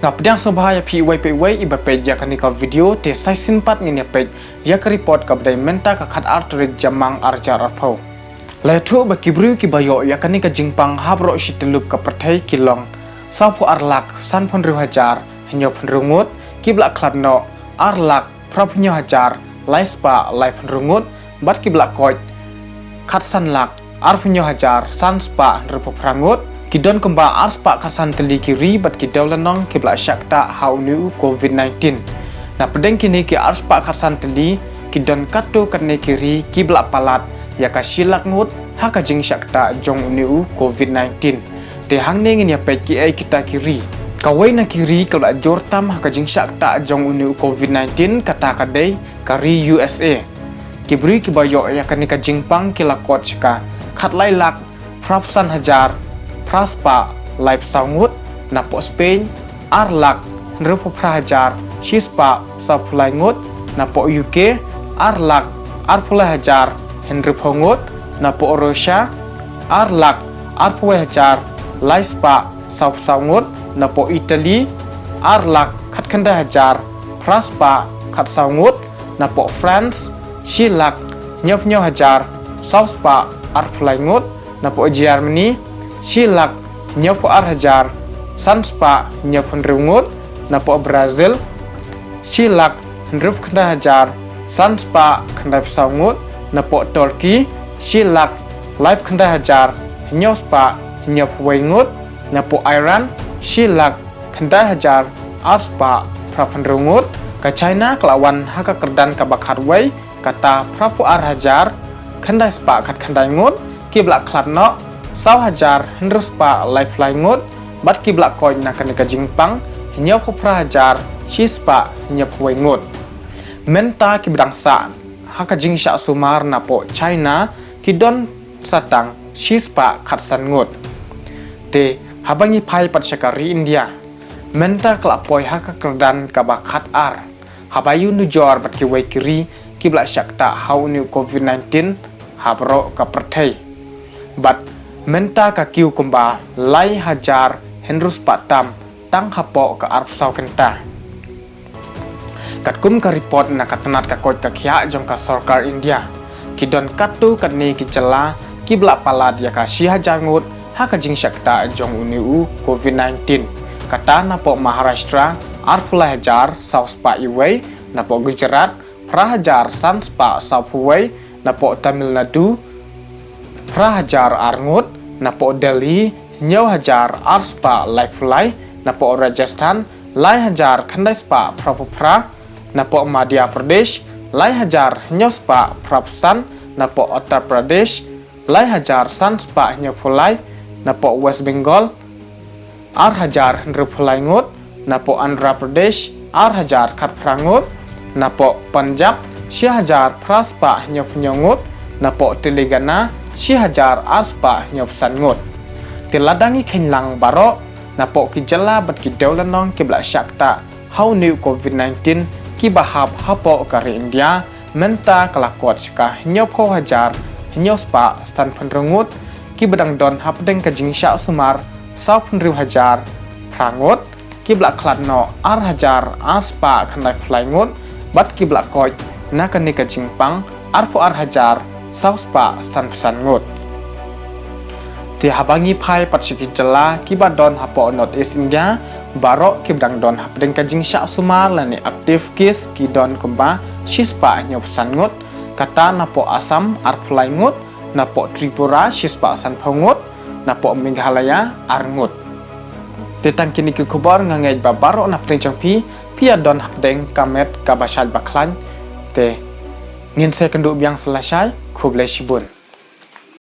Ngapdang sebahaya PYPY iba page ya kanika video te sai simpat ngini page ya ka report ka badai menta ka khat artrik jamang arjar arpau letu ba kibru ki bayo ya kanika jingpang habro shitelup ka perthai kilong sapu arlak san phonru hajar hanyo phonrungut kibla khladno arlak prapnyo hajar laispa lai phonrungut bat kibla koj khat san lak arpnyo hajar san spa rupoprangut Kidon kemba arspa kasan teli kiri bat kidaw lanong kibla syakta haunu COVID-19. Nah pedeng kini ki arspa kasan teli kidon kato kene kiri kibla palat ya kasilak ngut haka jing syakta jong unu COVID-19. Te hang nengin ya pek ki ai kita kiri. Kawai na kiri kalau jor tam haka jing syakta jong unu COVID-19 kata kadai kari USA. Kibri kibayo ya kani ka jingpang kilakot syaka khat lailak prapsan hajar Praspa live sangut napo Spain arlak nrupo prahajar shispa sapulai ngut napo UK arlak arpulai hajar henrupo ngut napo Russia arlak arpulai hajar laispa sap sangut napo Italy arlak khat khanda hajar praspa khat sangut napo France shilak nyop hajar sauspa arpulai ngut napo Germany Shilak nyopo arhajar sanspa nyopon rungut napo Brazil Shilak nrup kenda hajar sanspa kenda sangut napo Turki Shilak live kenda hajar nyospa nyop wengut napo Iran Shilak kenda hajar aspa prapan rungut ka China kelawan haka kerdan ka bakar wei kata prapu arhajar kenda spa kat kenda ngut kibla klatno Sau hajar hendrus pa life ngut bat kibla koin na kanika jingpang hinyau kopra hajar shispa hinyau wengut menta kibdang sa haka jingsha sumar napo China kidon satang shispa khatsan ngut te habangi pai pat syakari India menta kelapoi haka kerdan kabakat ar habayu nujor bat kiwai kiri kibla syakta haunu COVID-19 habro kaperthai bat menta ka kiu kumba lai hajar hendrus patam tang hapo ka arpsau kenta katkum ka report na katanat ka koj ka khia jong ka sarkar India kidon katu katni ki chala kibla palat ya ka si hajar ngut haka jing syakta jong unu COVID-19 kata napo Maharashtra arpula hajar sauspa iwei napo Gujarat prahajar sanspa saupuwei napo Tamil Nadu prahajar arngut napo Delhi nyau hajar arspa lifelai napo Rajasthan lai hajar khandaispa prapupra napo Madhya Pradesh lai hajar nyospa prapsan napo Uttar Pradesh lai hajar sanspa nyopulai napo West Bengal ar hajar nrupulai ngut napo Andhra Pradesh ar hajar khatprangut napo Punjab si hajar praspa nyopnyongut napo Telangana si hajar arspa nyopsan ngut tiladangi khenlang baro napo kijala bat kidaw lanong kibla syakta how new COVID-19 kibahab hapo kari India menta kelakot syaka nyopo hajar nyospa stan penrengut kibadang don hapdeng kajingsya sumar sau penriu hajar prangut kibla kladno ar hajar aspa khandai flaingut bat kibla koj nakani kajingpang arpo ar hajar sauspa san pesan ngut ti habangi pai pat syiki jela kibadon hapo North East India barok kibdang don hapdeng kajing syak sumar lani aktif kis kidon kemba shispa nyop san ngut kata napo Assam arpulai ngut napo Tripura shispa san phongut napo Meghalaya arngut tetang kini ki kubar ngangai ba barok na pring jangpi pia don hapdeng kamet kabasal baklan te ngin se kenduk biang selesai kublai shibun